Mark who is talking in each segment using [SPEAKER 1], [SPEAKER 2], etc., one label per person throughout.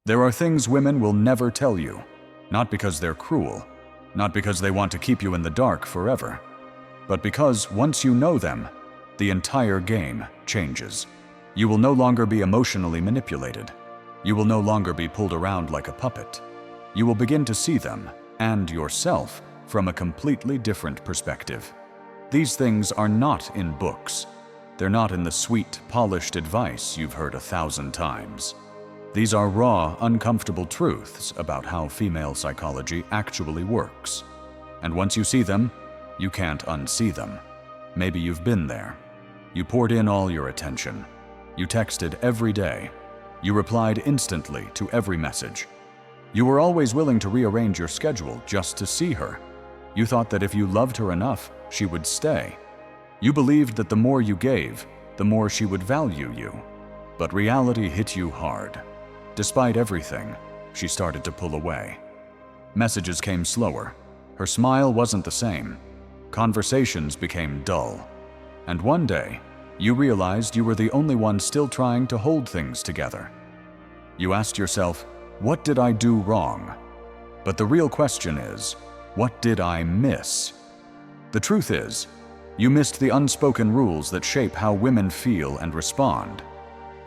[SPEAKER 1] There are things women will never tell you, not because they're cruel, not because they want to keep you in the dark forever, but because once you know them, the entire game changes. You will no longer be emotionally manipulated. You will no longer be pulled around like a puppet. You will begin to see them, and yourself, from a completely different perspective. These things are not in books. They're not in the sweet, polished advice you've heard 1,000 times. These are raw, uncomfortable truths about how female psychology actually works. And once you see them, you can't unsee them. Maybe you've been there. You poured in all your attention. You texted every day. You replied instantly to every message. You were always willing to rearrange your schedule just to see her. You thought that if you loved her enough, she would stay. You believed that the more you gave, the more she would value you. But reality hit you hard. Despite everything, she started to pull away. Messages came slower. Her smile wasn't the same. Conversations became dull. And one day, you realized you were the only one still trying to hold things together. You asked yourself, what did I do wrong? But the real question is, what did I miss? The truth is, you missed the unspoken rules that shape how women feel and respond.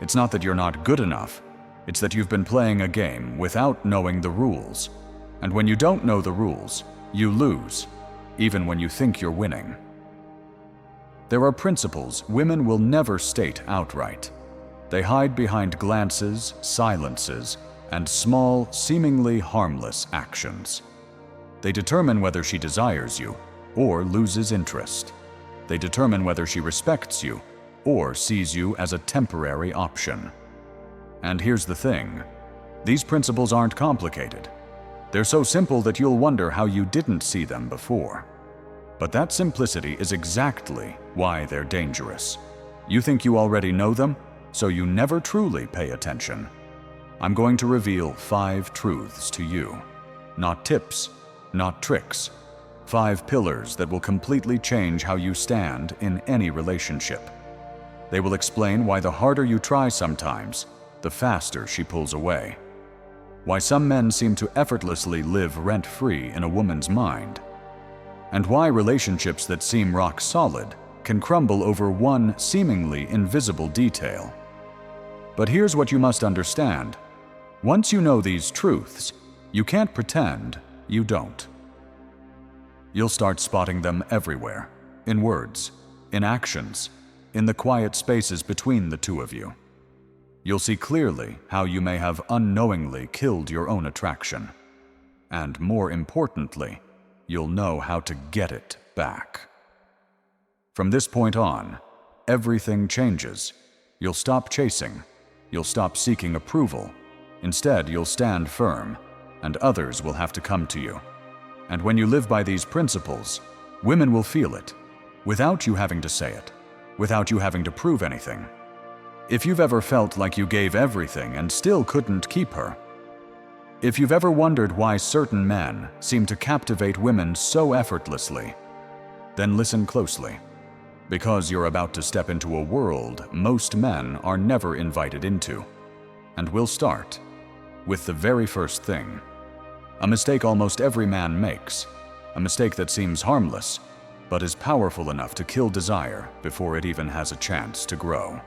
[SPEAKER 1] It's not that you're not good enough, it's that you've been playing a game without knowing the rules. And when you don't know the rules, you lose, even when you think you're winning. There are principles women will never state outright. They hide behind glances, silences, and small, seemingly harmless actions. They determine whether she desires you or loses interest. They determine whether she respects you or sees you as a temporary option. And here's the thing, these principles aren't complicated. They're so simple that you'll wonder how you didn't see them before. But that simplicity is exactly why they're dangerous. You think you already know them, so you never truly pay attention. I'm going to reveal 5 truths to you. Not tips, not tricks. 5 pillars that will completely change how you stand in any relationship. They will explain why the harder you try sometimes, the faster she pulls away. Why some men seem to effortlessly live rent-free in a woman's mind. And why relationships that seem rock solid can crumble over one seemingly invisible detail. But here's what you must understand. Once you know these truths, you can't pretend you don't. You'll start spotting them everywhere, in words, in actions, in the quiet spaces between the two of you. You'll see clearly how you may have unknowingly killed your own attraction. And more importantly, you'll know how to get it back. From this point on, everything changes. You'll stop chasing. You'll stop seeking approval. Instead, you'll stand firm, and others will have to come to you. And when you live by these principles, women will feel it, without you having to say it, without you having to prove anything. If you've ever felt like you gave everything and still couldn't keep her, if you've ever wondered why certain men seem to captivate women so effortlessly, then listen closely, because you're about to step into a world most men are never invited into. And we'll start with the very first thing. A mistake almost every man makes, a mistake that seems harmless, but is powerful enough to kill desire before it even has a chance to grow.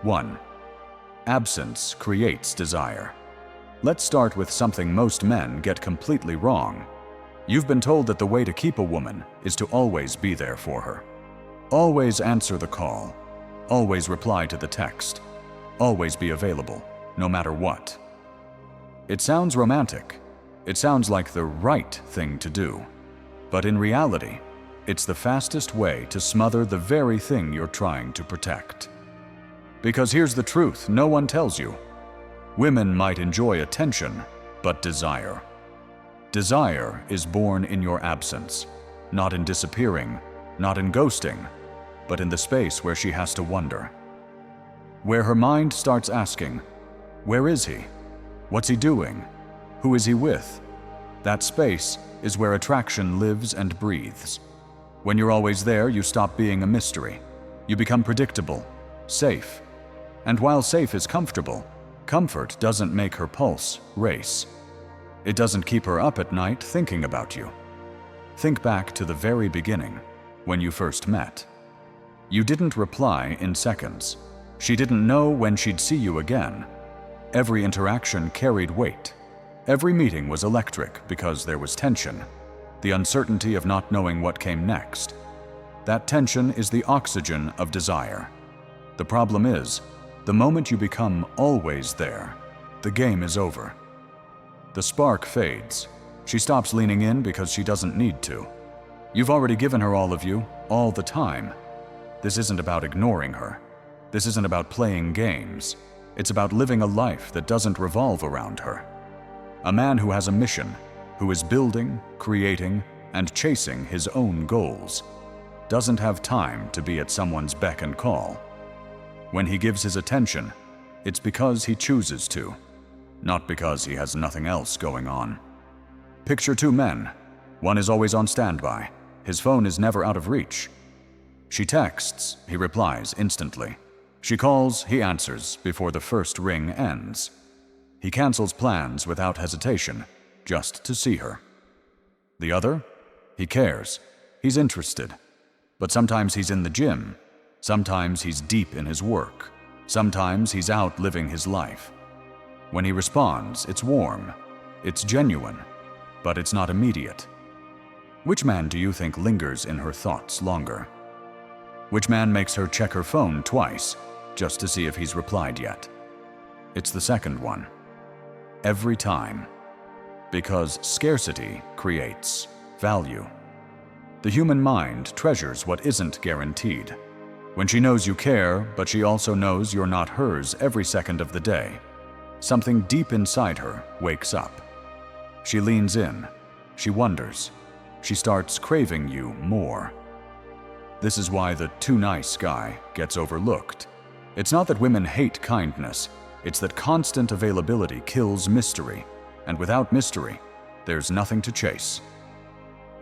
[SPEAKER 1] 1. Absence creates desire. Let's start with something most men get completely wrong. You've been told that the way to keep a woman is to always be there for her. Always answer the call. Always reply to the text. Always be available, no matter what. It sounds romantic. It sounds like the right thing to do. But in reality, it's the fastest way to smother the very thing you're trying to protect. Because here's the truth no one tells you. Women might enjoy attention, but desire. Desire is born in your absence, not in disappearing, not in ghosting, but in the space where she has to wonder. Where her mind starts asking, where is he? What's he doing? Who is he with? That space is where attraction lives and breathes. When you're always there, you stop being a mystery. You become predictable, safe. And while safe is comfortable, Comfort doesn't make her pulse race. It doesn't keep her up at night thinking about you. Think back to the very beginning, when you first met. You didn't reply in seconds. She didn't know when she'd see you again. Every interaction carried weight. Every meeting was electric because there was tension, the uncertainty of not knowing what came next. That tension is the oxygen of desire. The problem is, the moment you become always there, the game is over. The spark fades. She stops leaning in because she doesn't need to. You've already given her all of you, all the time. This isn't about ignoring her. This isn't about playing games. It's about living a life that doesn't revolve around her. A man who has a mission, who is building, creating, and chasing his own goals, doesn't have time to be at someone's beck and call. When he gives his attention, it's because he chooses to, not because he has nothing else going on. Picture two men. One is always on standby. His phone is never out of reach. She texts, he replies instantly. She calls, he answers before the first ring ends. He cancels plans without hesitation, just to see her. The other? He cares. He's interested. But sometimes he's in the gym. Sometimes he's deep in his work. Sometimes he's out living his life. When he responds, it's warm. It's genuine. But it's not immediate. Which man do you think lingers in her thoughts longer? Which man makes her check her phone twice, just to see if he's replied yet? It's the second one. Every time. Because scarcity creates value. The human mind treasures what isn't guaranteed. When she knows you care, but she also knows you're not hers every second of the day, something deep inside her wakes up. She leans in. She wonders. She starts craving you more. This is why the too nice guy gets overlooked. It's not that women hate kindness. It's that constant availability kills mystery, and without mystery, there's nothing to chase.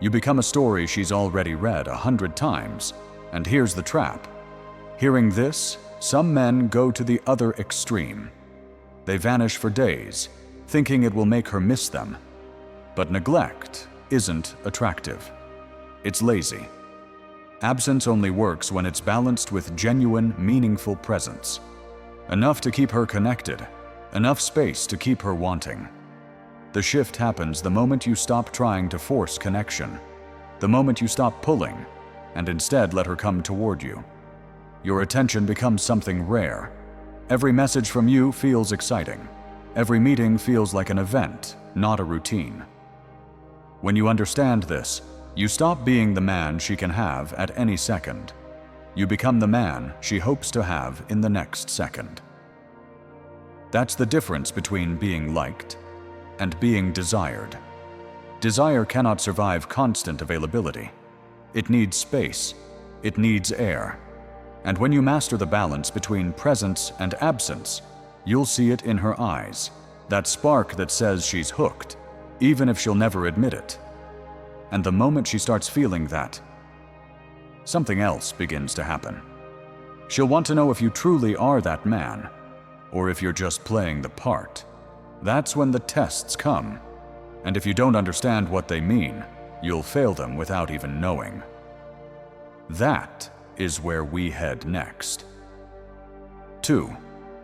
[SPEAKER 1] You become a story she's already read 100 times, and here's the trap. Hearing this, some men go to the other extreme. They vanish for days, thinking it will make her miss them. But neglect isn't attractive. It's lazy. Absence only works when it's balanced with genuine, meaningful presence. Enough to keep her connected, enough space to keep her wanting. The shift happens the moment you stop trying to force connection, the moment you stop pulling, and instead let her come toward you. Your attention becomes something rare. Every message from you feels exciting. Every meeting feels like an event, not a routine. When you understand this, you stop being the man she can have at any second. You become the man she hopes to have in the next second. That's the difference between being liked and being desired. Desire cannot survive constant availability. It needs space. It needs air. And when you master the balance between presence and absence, you'll see it in her eyes, that spark that says she's hooked, even if she'll never admit it. And the moment she starts feeling that, something else begins to happen. She'll want to know if you truly are that man, or if you're just playing the part. That's when the tests come. And if you don't understand what they mean, you'll fail them without even knowing. That is where we head next. 2.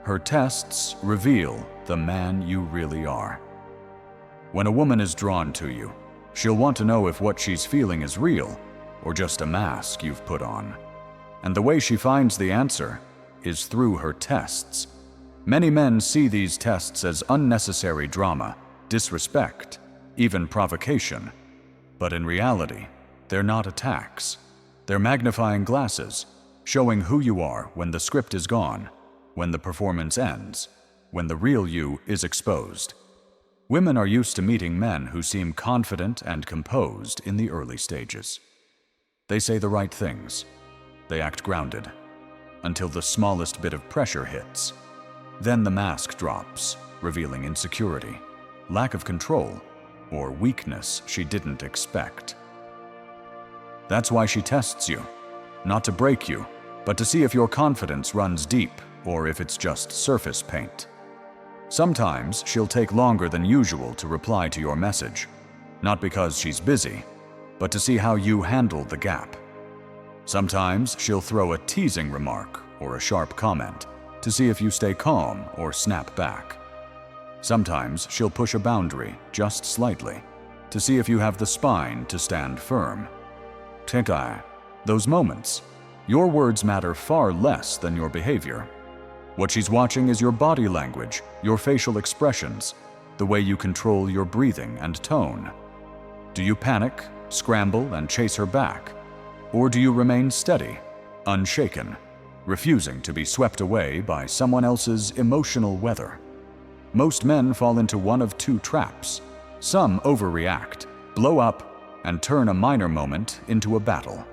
[SPEAKER 1] Her tests reveal the man you really are. When a woman is drawn to you, she'll want to know if what she's feeling is real or just a mask you've put on. And the way she finds the answer is through her tests. Many men see these tests as unnecessary drama, disrespect, even provocation. But in reality, they're not attacks. They're magnifying glasses, showing who you are when the script is gone, when the performance ends, when the real you is exposed. Women are used to meeting men who seem confident and composed in the early stages. They say the right things. They act grounded, until the smallest bit of pressure hits. Then the mask drops, revealing insecurity, lack of control, or weakness she didn't expect. That's why she tests you, not to break you, but to see if your confidence runs deep or if it's just surface paint. Sometimes she'll take longer than usual to reply to your message, not because she's busy, but to see how you handle the gap. Sometimes she'll throw a teasing remark or a sharp comment to see if you stay calm or snap back. Sometimes she'll push a boundary just slightly to see if you have the spine to stand firm. Those moments, your words matter far less than your behavior. What she's watching is your body language, your facial expressions, the way you control your breathing and tone. Do you panic, scramble, and chase her back? Or do you remain steady, unshaken, refusing to be swept away by someone else's emotional weather? Most men fall into one of two traps. Some overreact, blow up, and turn a minor moment into a battle.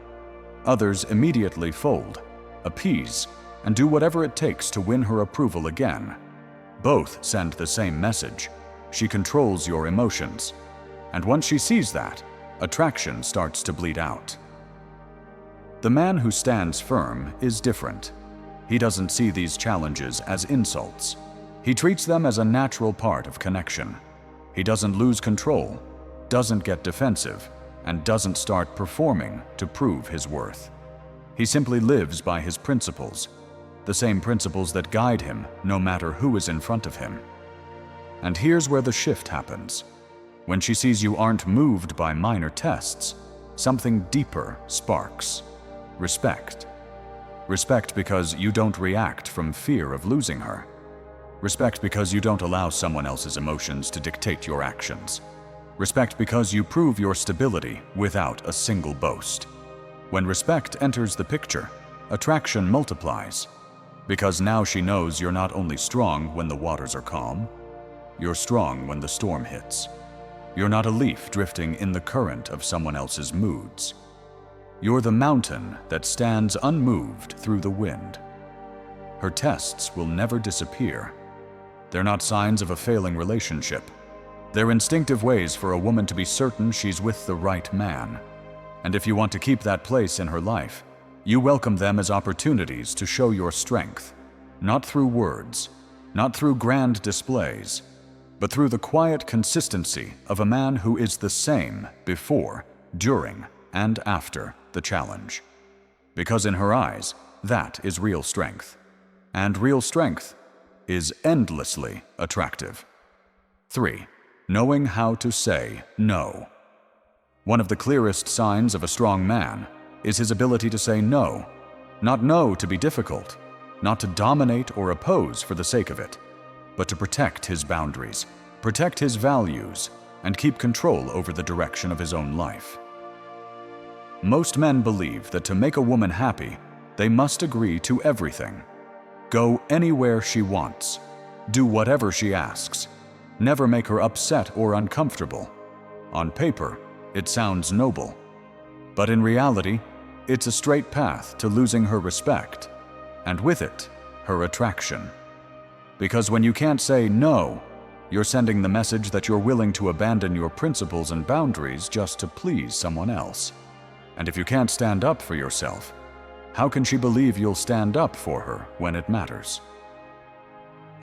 [SPEAKER 1] Others immediately fold, appease, and do whatever it takes to win her approval again. Both send the same message. She controls your emotions. And once she sees that, attraction starts to bleed out. The man who stands firm is different. He doesn't see these challenges as insults. He treats them as a natural part of connection. He doesn't lose control, doesn't get defensive, and doesn't start performing to prove his worth. He simply lives by his principles, the same principles that guide him no matter who is in front of him. And here's where the shift happens. When she sees you aren't moved by minor tests, something deeper sparks. Respect. Respect because you don't react from fear of losing her. Respect because you don't allow someone else's emotions to dictate your actions. Respect because you prove your stability without a single boast. When respect enters the picture, attraction multiplies. Because now she knows you're not only strong when the waters are calm, you're strong when the storm hits. You're not a leaf drifting in the current of someone else's moods. You're the mountain that stands unmoved through the wind. Her tests will never disappear. They're not signs of a failing relationship. They're instinctive ways for a woman to be certain she's with the right man. And if you want to keep that place in her life, you welcome them as opportunities to show your strength, not through words, not through grand displays, but through the quiet consistency of a man who is the same before, during, and after the challenge. Because in her eyes, that is real strength. And real strength is endlessly attractive. 3. Knowing how to say no. One of the clearest signs of a strong man is his ability to say no. Not no to be difficult, not to dominate or oppose for the sake of it, but to protect his boundaries, protect his values, and keep control over the direction of his own life. Most men believe that to make a woman happy, they must agree to everything. Go anywhere she wants. Do whatever she asks. Never make her upset or uncomfortable. On paper, it sounds noble. But in reality, it's a straight path to losing her respect, and with it, her attraction. Because when you can't say no, you're sending the message that you're willing to abandon your principles and boundaries just to please someone else. And if you can't stand up for yourself, how can she believe you'll stand up for her when it matters?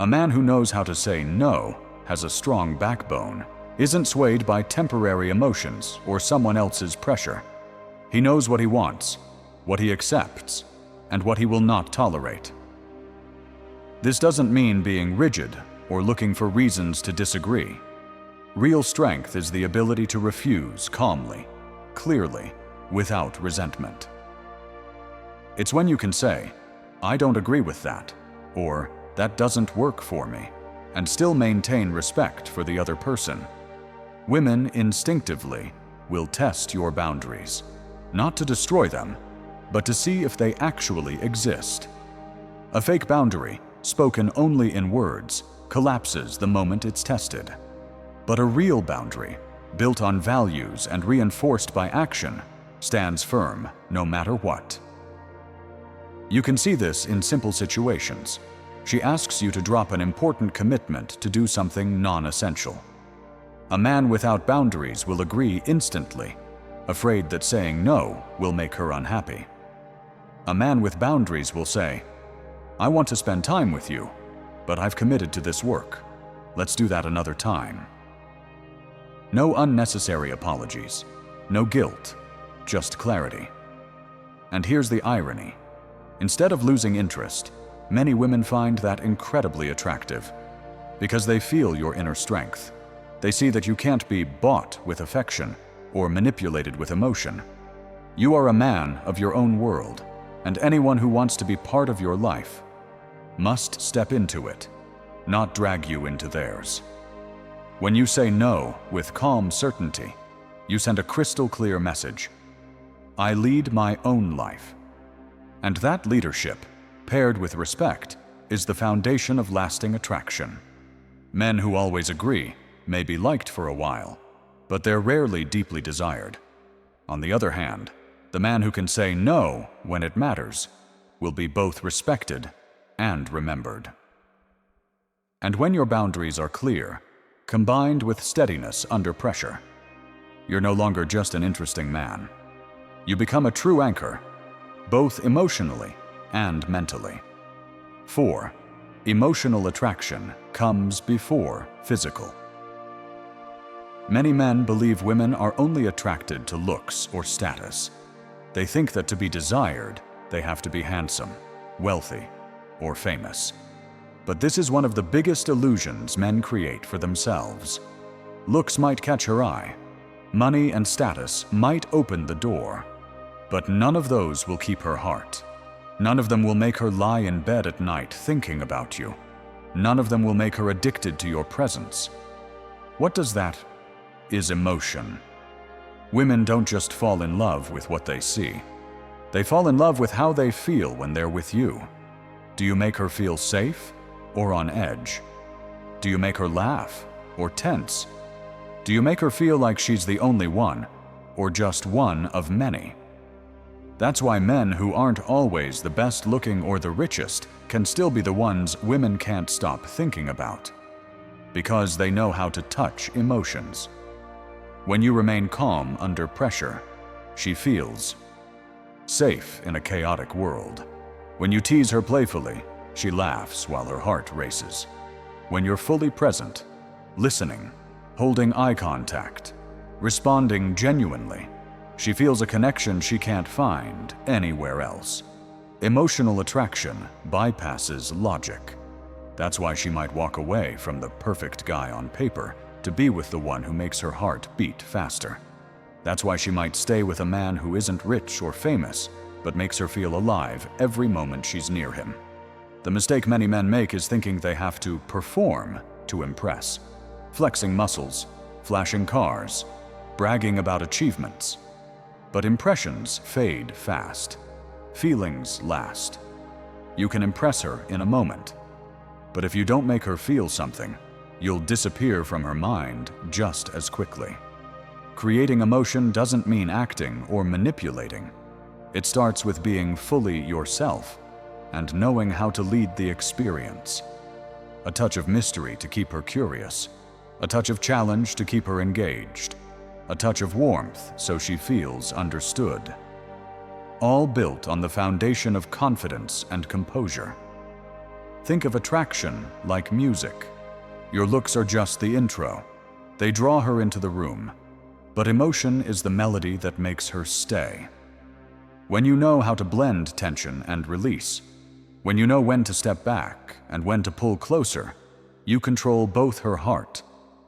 [SPEAKER 1] A man who knows how to say no has a strong backbone, isn't swayed by temporary emotions or someone else's pressure. He knows what he wants, what he accepts, and what he will not tolerate. This doesn't mean being rigid or looking for reasons to disagree. Real strength is the ability to refuse calmly, clearly, without resentment. It's when you can say, "I don't agree with that," or "that doesn't work for me," and still maintain respect for the other person. Women instinctively will test your boundaries, not to destroy them, but to see if they actually exist. A fake boundary, spoken only in words, collapses the moment it's tested. But a real boundary, built on values and reinforced by action, stands firm no matter what. You can see this in simple situations. She asks you to drop an important commitment to do something non-essential. A man without boundaries will agree instantly, afraid that saying no will make her unhappy. A man with boundaries will say, "I want to spend time with you, but I've committed to this work. Let's do that another time. No unnecessary apologies, no guilt, just clarity. And here's the irony. Instead of losing interest, many women find that incredibly attractive. Because they feel your inner strength. They see that you can't be bought with affection or manipulated with emotion. You are a man of your own world, and anyone who wants to be part of your life must step into it, not drag you into theirs. When you say no with calm certainty, you send a crystal clear message. I lead my own life. And that leadership, paired with respect, is the foundation of lasting attraction. Men who always agree may be liked for a while, but they're rarely deeply desired. On the other hand, the man who can say no when it matters will be both respected and remembered. And when your boundaries are clear, combined with steadiness under pressure, you're no longer just an interesting man. You become a true anchor, both emotionally and mentally. 4. Emotional attraction comes before physical. Many men believe women are only attracted to looks or status. They think that to be desired, they have to be handsome, wealthy, or famous. But this is one of the biggest illusions men create for themselves. Looks might catch her eye. Money and status might open the door. But none of those will keep her heart. None of them will make her lie in bed at night thinking about you. None of them will make her addicted to your presence. What does that? Is emotion. Women don't just fall in love with what they see. They fall in love with how they feel when they're with you. Do you make her feel safe or on edge? Do you make her laugh or tense? Do you make her feel like she's the only one or just one of many? That's why men who aren't always the best looking or the richest can still be the ones women can't stop thinking about. Because they know how to touch emotions. When you remain calm under pressure, she feels safe in a chaotic world. When you tease her playfully, she laughs while her heart races. When you're fully present, listening, holding eye contact, responding genuinely, she feels a connection she can't find anywhere else. Emotional attraction bypasses logic. That's why she might walk away from the perfect guy on paper to be with the one who makes her heart beat faster. That's why she might stay with a man who isn't rich or famous, but makes her feel alive every moment she's near him. The mistake many men make is thinking they have to perform to impress. Flexing muscles, flashing cars, bragging about achievements. But impressions fade fast. Feelings last. You can impress her in a moment. But if you don't make her feel something, you'll disappear from her mind just as quickly. Creating emotion doesn't mean acting or manipulating. It starts with being fully yourself and knowing how to lead the experience. A touch of mystery to keep her curious. A touch of challenge to keep her engaged. A touch of warmth so she feels understood. All built on the foundation of confidence and composure. Think of attraction like music. Your looks are just the intro. They draw her into the room. But emotion is the melody that makes her stay. When you know how to blend tension and release, when you know when to step back and when to pull closer, you control both her heart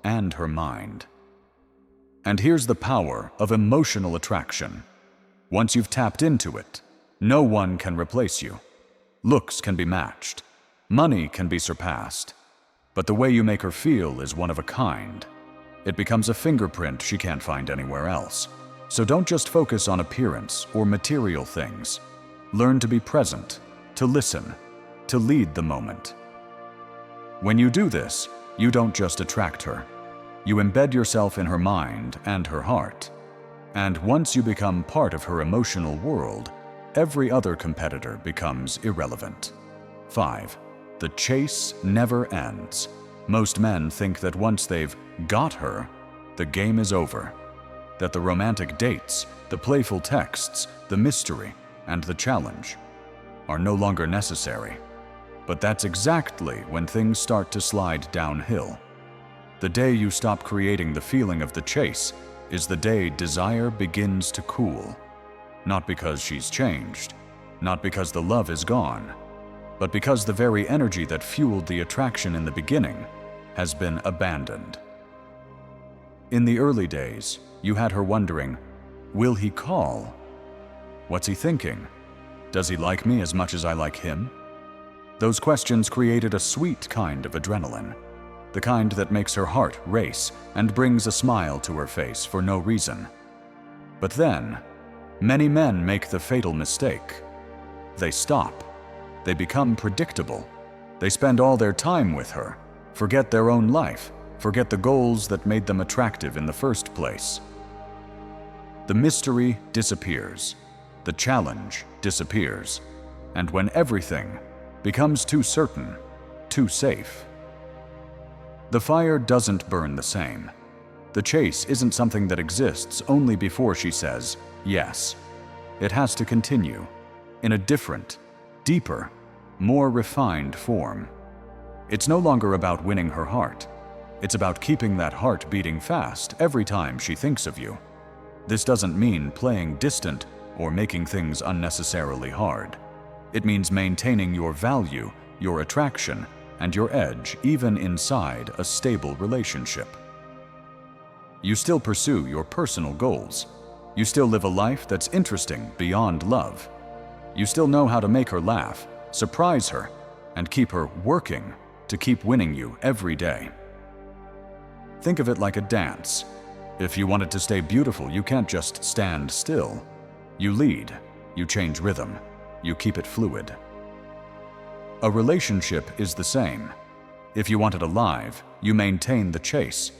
[SPEAKER 1] and her mind. And here's the power of emotional attraction. Once you've tapped into it, no one can replace you. Looks can be matched. Money can be surpassed. But the way you make her feel is one of a kind. It becomes a fingerprint she can't find anywhere else. So don't just focus on appearance or material things. Learn to be present, to listen, to lead the moment. When you do this, you don't just attract her. You embed yourself in her mind and her heart. And once you become part of her emotional world, every other competitor becomes irrelevant. 5. The chase never ends. Most men think that once they've got her, the game is over. That the romantic dates, the playful texts, the mystery, and the challenge are no longer necessary. But that's exactly when things start to slide downhill. The day you stop creating the feeling of the chase is the day desire begins to cool. Not because she's changed, not because the love is gone, but because the very energy that fueled the attraction in the beginning has been abandoned. In the early days, you had her wondering, will he call? What's he thinking? Does he like me as much as I like him? Those questions created a sweet kind of adrenaline, the kind that makes her heart race and brings a smile to her face for no reason. But then, many men make the fatal mistake. They stop. They become predictable. They spend all their time with her, forget their own life, forget the goals that made them attractive in the first place. The mystery disappears. The challenge disappears. And when everything becomes too certain, too safe, the fire doesn't burn the same. The chase isn't something that exists only before she says yes. It has to continue in a different, deeper, more refined form. It's no longer about winning her heart. It's about keeping that heart beating fast every time she thinks of you. This doesn't mean playing distant or making things unnecessarily hard. It means maintaining your value, your attraction, and your edge even inside a stable relationship. You still pursue your personal goals. You still live a life that's interesting beyond love. You still know how to make her laugh, surprise her, and keep her working to keep winning you every day. Think of it like a dance. If you want it to stay beautiful, you can't just stand still. You lead, you change rhythm, you keep it fluid. A relationship is the same. If you want it alive, you maintain the chase,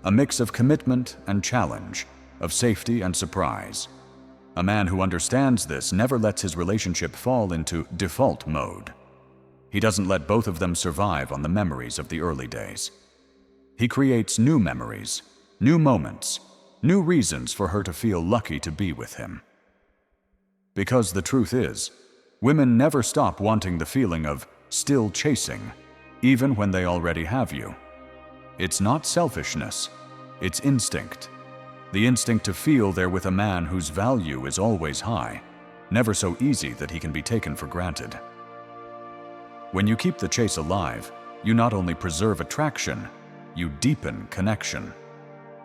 [SPEAKER 1] a mix of commitment and challenge, of safety and surprise. A man who understands this never lets his relationship fall into default mode. He doesn't let both of them survive on the memories of the early days. He creates new memories, new moments, new reasons for her to feel lucky to be with him. Because the truth is, women never stop wanting the feeling of still chasing, even when they already have you. It's not selfishness, it's instinct. The instinct to feel they're with a man whose value is always high, never so easy that he can be taken for granted. When you keep the chase alive, you not only preserve attraction, you deepen connection.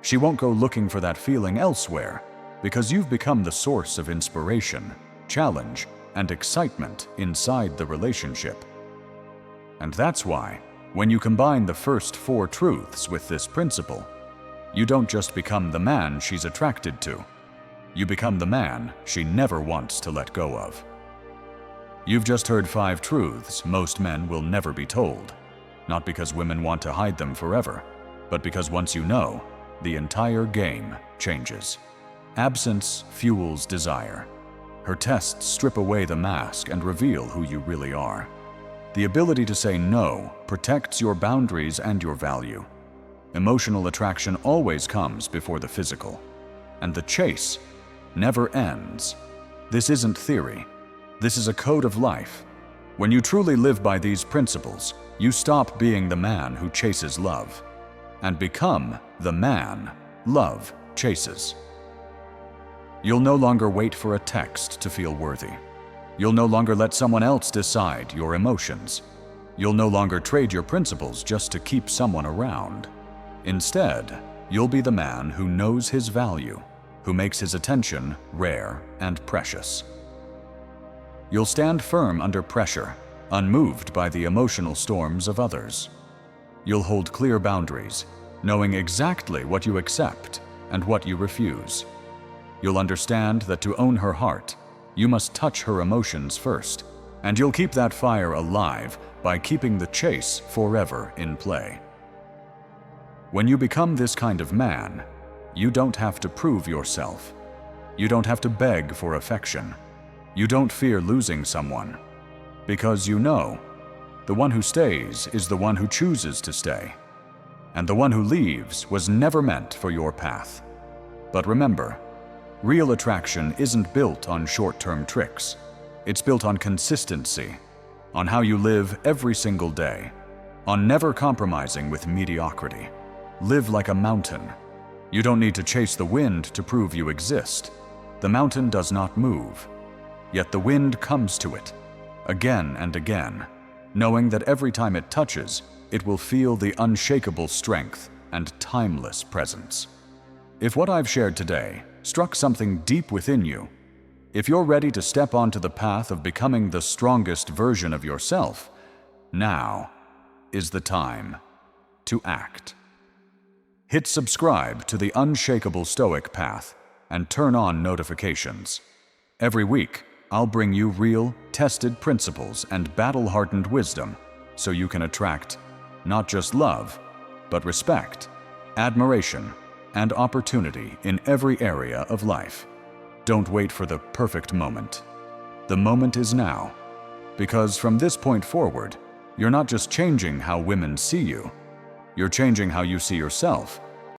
[SPEAKER 1] She won't go looking for that feeling elsewhere, because you've become the source of inspiration, challenge, and excitement inside the relationship. And that's why, when you combine the first 4 truths with this principle, you don't just become the man she's attracted to. You become the man she never wants to let go of. You've just heard 5 truths most men will never be told, not because women want to hide them forever, but because once you know, the entire game changes. Absence fuels desire. Her tests strip away the mask and reveal who you really are. The ability to say no protects your boundaries and your value. Emotional attraction always comes before the physical, and the chase never ends. This isn't theory. This is a code of life. When you truly live by these principles, you stop being the man who chases love and become the man love chases. You'll no longer wait for a text to feel worthy. You'll no longer let someone else decide your emotions. You'll no longer trade your principles just to keep someone around. Instead, you'll be the man who knows his value, who makes his attention rare and precious. You'll stand firm under pressure, unmoved by the emotional storms of others. You'll hold clear boundaries, knowing exactly what you accept and what you refuse. You'll understand that to own her heart, you must touch her emotions first, and you'll keep that fire alive by keeping the chase forever in play. When you become this kind of man, you don't have to prove yourself. You don't have to beg for affection. You don't fear losing someone, because you know the one who stays is the one who chooses to stay, and the one who leaves was never meant for your path. But remember, real attraction isn't built on short-term tricks. It's built on consistency, on how you live every single day, on never compromising with mediocrity, Live like a mountain. You don't need to chase the wind to prove you exist. The mountain does not move. Yet the wind comes to it, again and again, knowing that every time it touches, it will feel the unshakable strength and timeless presence. If what I've shared today struck something deep within you, if you're ready to step onto the path of becoming the strongest version of yourself, now is the time to act. Hit subscribe to the Unshakable Stoic Path and turn on notifications. Every week, I'll bring you real, tested principles and battle-hardened wisdom so you can attract not just love, but respect, admiration, and opportunity in every area of life. Don't wait for the perfect moment. The moment is now, because from this point forward, you're not just changing how women see you, you're changing how you see yourself